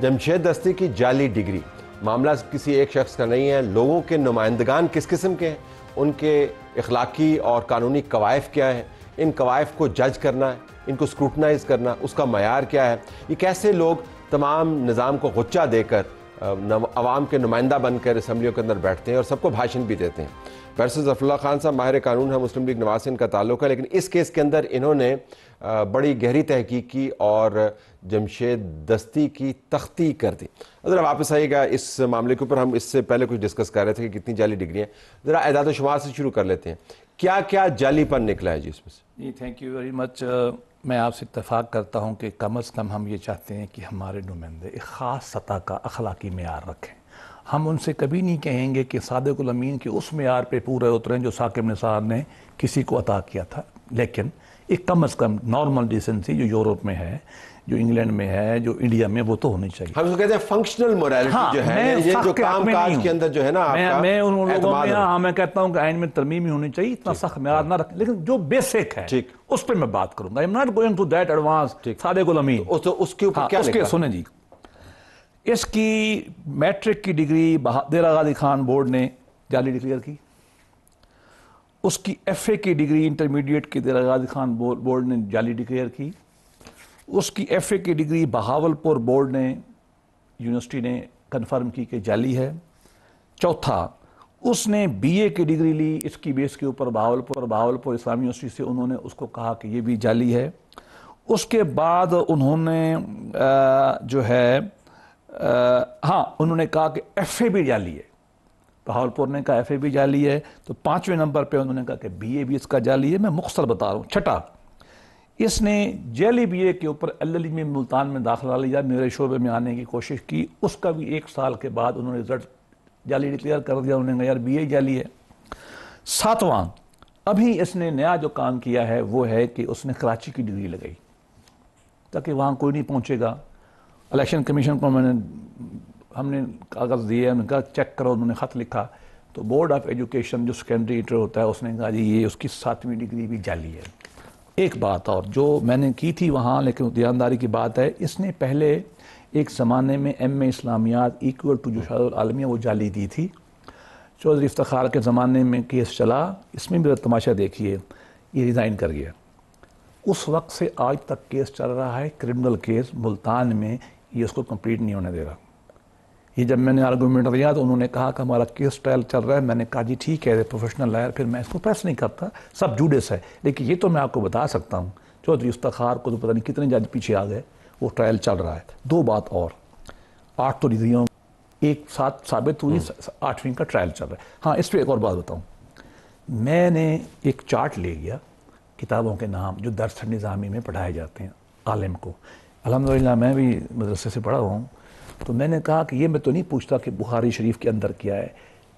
جمشید دستی کی جعلی ڈگری، معاملہ کسی ایک شخص کا نہیں ہے، لوگوں کے نمائندگان کس قسم کے ہیں، ان کے اخلاقی اور قانونی قوائف کیا ہیں، ان قوائف کو جج کرنا ہے، ان کو سکروٹنائز کرنا، اس کا معیار کیا ہے، یہ کیسے لوگ تمام نظام کو غچہ دے کر عوام کے نمائندہ بن کر اسمبلیوں کے اندر بیٹھتے ہیں اور سب کو بھاشن بھی دیتے ہیں۔ بیرسٹر ظفر اللہ خان صاحب ماہر قانون ہے، مسلم لیگ نواز سے ان کا تعلق ہے، لیکن اس کیس کے اندر انہوں نے بڑی گہری تحقیق کی اور جمشید دستی کی تختی کر دی۔ ذرا واپس آئیے گا اس معاملے کے اوپر، ہم اس سے پہلے کچھ ڈسکس کر رہے تھے کہ کتنی جعلی ڈگری ہیں، ذرا اعداد و شمار سے شروع کر لیتے ہیں، کیا کیا جعلی پن نکلا ہے جی اس میں سے؟ جی تھینک یو ویری مچ۔ میں آپ سے اتفاق کرتا ہوں کہ کم از کم ہم یہ چاہتے ہیں کہ ہمارے نمائندے ایک خاص سطح کا اخلاقی معیار رکھیں۔ ہم ان سے کبھی نہیں کہیں گے کہ صادق الامین کے اس معیار پہ پورے اتریں جو ثاقب نثار نے کسی کو عطا کیا تھا، لیکن ایک کم از کم نارمل ڈیسنسی جو یورپ میں ہے، جو انگلینڈ میں ہے، جو انڈیا میں، وہ تو ہونی چاہیے۔ ہم اس کو کہتے ہیں فنکشنل موریلٹی جو ہے، یہ جو کام کاج کے اندر جو ہے نا آپ کا میں ان لوگوں میں میں کہتا ہوں کہ آئین میں ترمیم ہی ہونی چاہیے، اتنا سخت معیار نہ رکھیں، لیکن جو بیسک ہے اس پہ میں بات کروں گا۔ I'm not going to that advance۔ صادق الامین اس کے اوپر کیا اس کے سنیں جی، اس کی میٹرک کی ڈگری دیر غازی خان بورڈ نے جعلی ڈکلیئر کی، اس کی ایف اے کی ڈگری انٹرمیڈیٹ کی دیر غازی خان بورڈ نے جعلی ڈکلیئر کی، اس کی ایف اے کی ڈگری بہاولپور بورڈ نے، یونیورسٹی نے کنفرم کی کہ جعلی ہے۔ چوتھا، اس نے بی اے کی ڈگری لی، اس کی بیس کے اوپر بہاولپور اسلامی یونیورسٹی سے، انہوں نے اس کو کہا کہ یہ بھی جعلی ہے۔ اس کے بعد انہوں نے جو ہے انہوں نے کہا کہ ایف اے بھی جعلی ہے، بہاولپور نے کہا ایف اے بھی جعلی ہے، تو 5ویں نمبر پہ انہوں نے کہا کہ بی اے بھی اس کا جعلی ہے۔ میں مختصر بتا رہا ہوں۔ چھٹا، اس نے جعلی بی اے کے اوپر ایل ایل میں ملتان میں داخلہ لیا، میرے شعبے میں آنے کی کوشش کی، اس کا بھی 1 سال کے بعد انہوں نے رزلٹ جعلی ڈکلیئر کر دیا، انہوں نے کہا یار بی اے جعلی ہے۔ 7واں، ابھی اس نے نیا جو کام کیا ہے وہ ہے کہ اس نے کراچی کی ڈگری لگائی تاکہ وہاں کوئی نہیں پہنچے گا۔ الیکشن کمیشن کو ہم نے کاغذ دیے، انہوں نے کہا چیک کرو، انہوں نے خط لکھا، تو بورڈ آف ایجوکیشن جو سیکنڈری انٹر ہوتا ہے اس نے کہا جی یہ اس کی 7ویں ڈگری بھی جعلی ہے۔ ایک بات اور جو میں نے کی تھی وہاں، لیکن دیانتداری کی بات ہے، اس نے پہلے ایک زمانے میں ایم اے اسلامیات ایکول ٹو جو شہادت العالمیہ وہ جعلی دی تھی، چودھری افتخار کے زمانے میں کیس چلا، اس میں بھی تماشا دیکھیے، یہ ریزائن کر گیا۔ اس وقت سے آج تک کیس چل رہا ہے، کرمنل کیس ملتان میں، یہ اس کو کمپلیٹ نہیں ہونے دے رہا۔ یہ جب میں نے آرگومنٹ دیا تو انہوں نے کہا کہ ہمارا کیس ٹرائل چل رہا ہے، میں نے کہا جی ٹھیک ہے، پروفیشنل لائر، پھر میں اس کو پریس نہیں کرتا، سب جوڈس ہے، لیکن یہ تو میں آپ کو بتا سکتا ہوں چودھری افتخار کو تو پتہ نہیں کتنے جج پیچھے آ گئے، وہ ٹرائل چل رہا ہے۔ 2 بات اور، 8 تو ڈگریوں ایک ساتھ ثابت ہوئی، 8ویں کا ٹرائل چل رہا ہے۔ ہاں اس پہ ایک اور بات بتاؤں، میں نے ایک چارٹ لے گیا کتابوں کے نام جو درس نظامی میں پڑھائے جاتے ہیں عالم کو، الحمدللہ میں بھی مدرسے سے پڑھا ہوں، تو میں نے کہا کہ یہ میں تو نہیں پوچھتا کہ بخاری شریف کے اندر کیا ہے،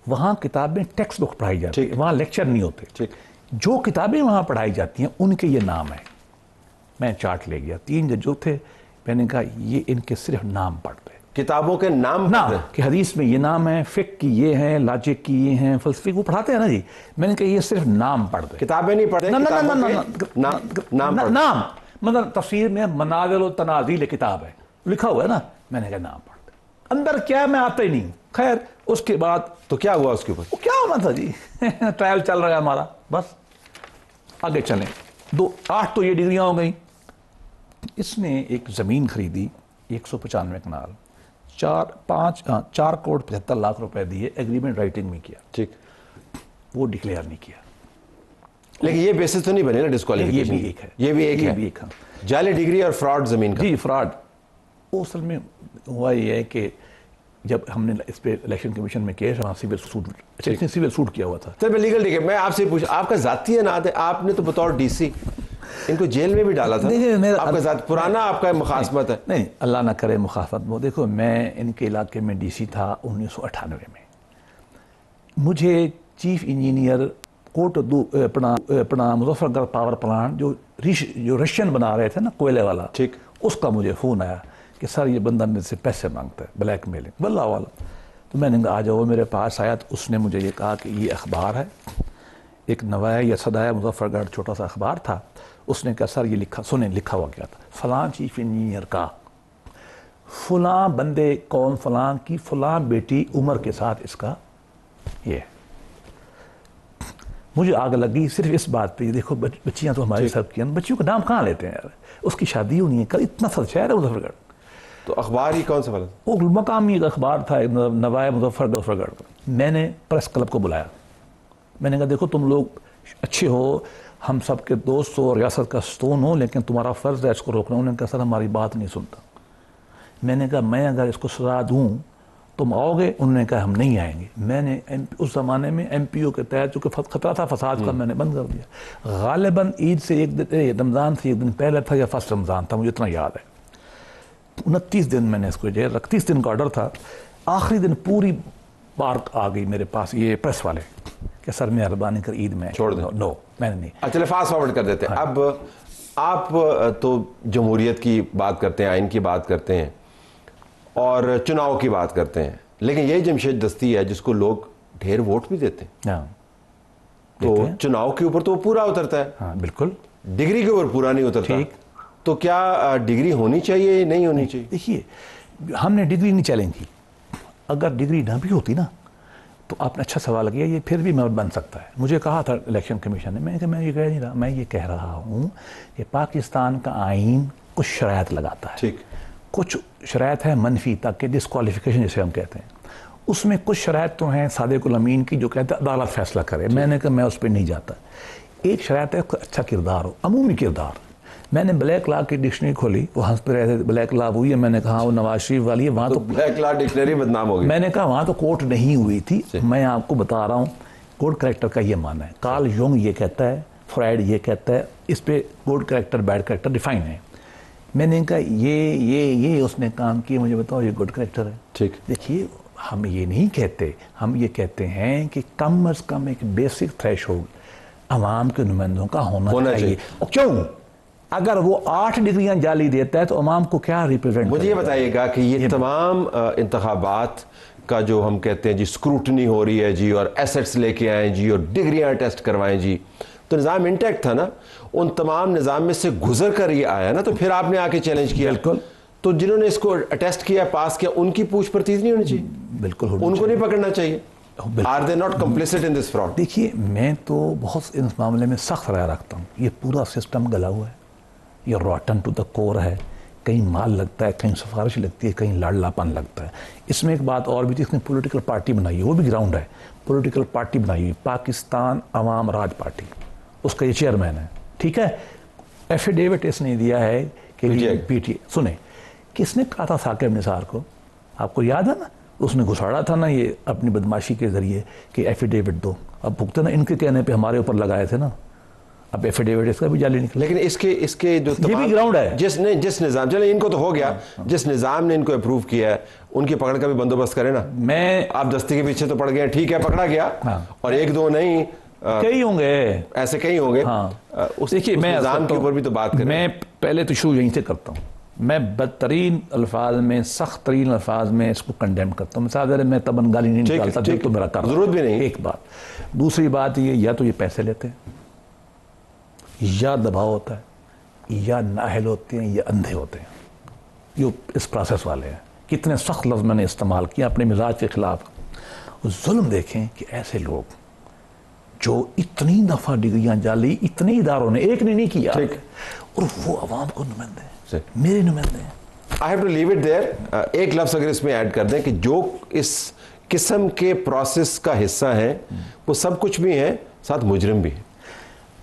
وہاں کتابیں ٹیکسٹ بک پڑھائی جاتی ہیں، وہاں لیکچر نہیں ہوتے، جو کتابیں وہاں پڑھائی جاتی ہیں ان کے یہ نام ہیں۔ میں چارٹ لے گیا، 3 جج جو تھے، میں نے کہا یہ ان کے صرف نام پڑھتے ہیں، کتابوں کے نام کہ حدیث میں یہ نام ہے، فقہ کی یہ ہیں، لاجک کی یہ ہیں، فلسفے وہ پڑھاتے ہیں نا جی، میں نے کہا یہ صرف نام پڑھتے، کتابیں نہیں پڑھتے، نام مطلب تفسیر میں منازل و تنازیل کتاب ہے لکھا ہوا ہے نا، میں نے کہا نام پڑھتے، اندر کیا میں آتا ہی نہیں۔ خیر اس کے بعد تو کیا ہوا اس کے اوپر؟ کیا ہونا تھا جی، ٹرائل چل رہا ہے ہمارا، بس آگے چلیں۔ 8 تو یہ ڈگریاں ہو گئیں۔ اس نے ایک زمین خریدی 195 کنال، 4 کروڑ 75 لاکھ روپے دیے، ایگریمنٹ رائٹنگ میں کیا، ٹھیک، وہ ڈکلیئر نہیں کیا، لیکن یہ بیسس تو نہیں بنے نا ڈسکوالیفیکیشن؟ یہ بھی ایک ہے، یہ بھی ایک ہے، جعلی ڈگری اور فراڈ زمین کا۔ جی فراڈ، وہ اصل میں ہوا یہ ہے کہ جب ہم نے اس پہ الیکشن کمیشن میں کیس، وہاں سول سوٹ، اچھا اس نے سول سوٹ کیا ہوا تھا۔ چل میں لیگل ٹھیک ہے، میں آپ سے پوچھا، آپ کا ذاتی عناد ہے، آپ نے تو بطور ڈی سی ان کو جیل میں بھی ڈالا تھا، آپ کا ذات پرانا آپ کا مخاصمت ہے؟ نہیں اللہ نہ کرے مخاصمت، وہ دیکھو میں ان کے علاقے میں ڈی سی تھا 1998 میں، مجھے چیف انجینئر کوٹ اپنا مظفر گڑھ پاور پلانٹ جو رشین بنا رہے تھے نا کوئلے والا، ٹھیک، اس کا مجھے فون آیا کہ سر یہ بندہ میرے سے پیسے مانگتا ہے، بلیک میلنگ واللہ والا، تو میں نے کہا آ جاؤ، میرے پاس آیا، تو اس نے مجھے یہ کہا کہ یہ اخبار ہے، ایک نوایا یا صدایا مظفر گڑھ چھوٹا سا اخبار تھا، اس نے کہا سر یہ لکھا، سنیں لکھا ہوا کیا تھا، فلاں چیف انجینئر کا فلاں بندے کون فلاں کی فلاں بیٹی عمر کے ساتھ اس کا یہ مجھے آگ لگی صرف اس بات پہ. دیکھو بچیاں تو ہمارے سب کی ہیں, بچیوں کا نام کہاں لیتے ہیں یار, اس کی شادی ہونی ہے, کل اتنا سر شہر ہے مظفر گڑھ. تو اخبار ہی کون سا والا؟ وہ مقامی ایک اخبار تھا نوائے مظفر گڑھ. میں نے پریس کلب کو بلایا, میں نے کہا دیکھو تم لوگ اچھے ہو, ہم سب کے دوست ہو, ریاست کا ستون ہو, لیکن تمہارا فرض ہے اس کو روکنا. انہوں نے کہا سر ہماری بات نہیں سنتا. میں نے کہا میں اگر اس کو سزا دوں تم آؤ گے؟ انہوں نے کہا ہم نہیں آئیں گے. میں نے اس زمانے میں ایم پی او کے تحت چونکہ خطرہ تھا فساد کا, میں نے بند کر دیا. غالباً عید سے ایک دن رمضان سے ایک دن پہلے تھا یا فرسٹ رمضان تھا, مجھے اتنا یاد ہے. 29 دن میں نے اس کو جیل رکھ, 30 دن کا آرڈر تھا. آخری دن پوری بار آ گئی میرے پاس یہ پریس والے کہ سر مہربانی کر عید میں چھوڑ دیں. نو میں نے نہیں. چلے فاسٹ فارورڈ کر دیتے ہیں. اب آپ تو جمہوریت کی بات کرتے ہیں, آئین کی بات کرتے ہیں اور چناؤ کی بات کرتے ہیں, لیکن یہ جمشید دستی ہے جس کو لوگ ڈھیر ووٹ بھی دیتے ہیں, تو چناؤ کے اوپر تو وہ پورا اترتا ہے. ہاں بالکل. ڈگری کے اوپر پورا نہیں اترتا. تو کیا ڈگری ہونی چاہیے نہیں ہونی چاہیے؟ دیکھیے ہم نے ڈگری نہیں چیلنج کی. اگر ڈگری نہ بھی ہوتی نا تو آپ نے اچھا سوال کیا, یہ پھر بھی میں بن سکتا ہے. مجھے کہا تھا الیکشن کمیشن نے, میں یہ کہہ نہیں رہا, میں یہ کہہ رہا ہوں کہ پاکستان کا آئین کچھ شرائط لگاتا ہے. ٹھیک. کچھ شرائط ہے منفی تک کہ ڈسکوالیفیکیشن جسے ہم کہتے ہیں. اس میں کچھ شرائط تو ہیں صادق الامین کی جو کہتے ہیں عدالت فیصلہ کرے. میں نے کہا میں اس پہ نہیں جاتا. ایک شرائط ہے اچھا کردار ہو, عمومی کردار. میں نے بلیک لا کی ڈکشنری کھولی, وہ ہنس پہ رہے تھے بلیک لا ہوئی ہے. میں نے کہا وہ نواز شریف والی ہے, وہاں تو بلیک لا ڈکشنری بدنام ہو گئی. میں نے کہا وہاں تو کوٹ نہیں ہوئی تھی. میں آپ کو بتا رہا ہوں گڈ کریکٹر کا یہ معنی ہے. کارل یونگ یہ کہتا ہے, فرائڈ یہ کہتا ہے, اس پہ good character bad character define ہے. میں نے کہا یہ اس نے کام کیا, مجھے بتاؤ یہ گڈ کریکٹر ہے. ٹھیک. دیکھیے ہم یہ نہیں کہتے, ہم یہ کہتے ہیں کہ کم از کم ایک بیسک تھریش ہولڈ عوام کے نمائندوں کا ہونا چاہیے. اور کیوں اگر وہ 8 ڈگریاں جعلی دیتا ہے تو عوام کو کیا ریپرزینٹ؟ مجھے یہ بتائیے گا کہ یہ تمام انتخابات کا جو ہم کہتے ہیں جی اسکروٹنی ہو رہی ہے جی, اور ایسٹس لے کے آئیں جی, اور ڈگریاں ٹیسٹ کروائیں جی, تو نظام انٹیکٹ تھا نا. ان تمام نظام میں سے گزر کر یہ آیا نا, تو پھر آپ نے آ کے چیلنج کیا. بالکل. تو جنہوں نے اس کو ٹیسٹ کیا, پاس کیا, ان کی پوچھ پرتیز نہیں ہونی چاہیے. بالکل. ان کو نہیں پکڑنا چاہیے. Are they not complicit in this fraud? دیکھیے میں تو بہت اس معاملے میں سخت رائے رکھتا ہوں. یہ پورا سسٹم گلا ہوا ہے, یہ روٹن ٹو دا کور ہے. کہیں مال لگتا ہے, کہیں سفارش لگتی ہے, کہیں لاڑلاپن لگتا ہے. اس میں ایک بات اور بھی تھی, اس نے پولیٹیکل پارٹی بنائی ہے, وہ بھی گراؤنڈ ہے. پولیٹیکل پارٹی بنائی ہوئی پاکستان عوام راج پارٹی, اس کا یہ چیئرمین ہے. ٹھیک ہے. ایفیڈیوٹ اس نے دیا ہے کہ پی ٹی سنیں کس نے کہا تھا ثاقب نثار کو, آپ کو یاد ہے نا, اس نے گھساڑا تھا نا یہ اپنی بدماشی کے ذریعے کہ ایفیڈیوٹ دو. اب بھگتے نا ان کے کہنے پہ ہمارے اوپر لگائے تھے نا, اب ایفیڈیوٹ اس کا بھی جعلی نکلا. لیکن اس کے جو یہ بھی گراؤنڈ ہے. جس نظام, چلے ان کو تو ہو گیا, جس نظام نے ان کو اپروو کیا ہے ان کی پکڑ کا بھی بندوبست کرے نا. آپ دستی کے پیچھے تو پڑ گئے, ٹھیک ہے پکڑا گیا, اور 1-2 نہیں, کئی ہوں گے ایسے, کئی ہوں گے. دیکھیے میں نظام کے اوپر بھی تو بات کریں. میں پہلے تو شروع یہیں سے کرتا ہوں. میں بدترین الفاظ میں, سخت ترین الفاظ میں اس کو کنڈیم کرتا ہوں. مثال میں تبن گالی نہیں نکالتا, دل تو میرا کر ضرورت بھی نہیں. ایک بات. دوسری بات یہ, یا تو یہ پیسے لیتے ہیں, یا دباؤ ہوتا ہے, یا نااہل ہوتے ہیں, یا اندھے ہوتے ہیں. یہ اس پروسیس والے ہیں. کتنے سخت لفظ میں نے استعمال کیا اپنے مزاج کے خلاف. ظلم دیکھیں کہ ایسے لوگ جو اتنی دفعہ ڈگریاں جعلی اتنے اداروں نے, ایک نے نہیں کیا, اور وہ عوام کو نمائندے ہیں, میرے نمائندے ہیں. I have to leave it there. ایک لفظ اگر اس میں ایڈ کر دیں کہ جو اس قسم کے پروسیس کا حصہ ہیں وہ سب کچھ بھی ہیں, ساتھ مجرم بھی ہیں.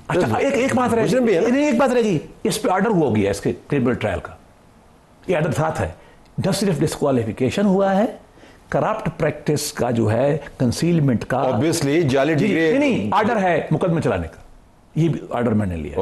اچھا ایک بات رہ گئی, ایک بات رہ گئی, اس پہ آرڈر ہو گیا اس کے کریمنل ٹرائل کا, یہ آرڈر ساتھ ہے. جب صرف ڈسکوالیفیکیشن ہوا ہے, کرپٹ پریکٹس کا جو ہے کنسیلمنٹ کا obviously جعلی ڈگری نہیں, آرڈر ہے مقدمے چلانے کا, یہ بھی آرڈر میں نے لیا.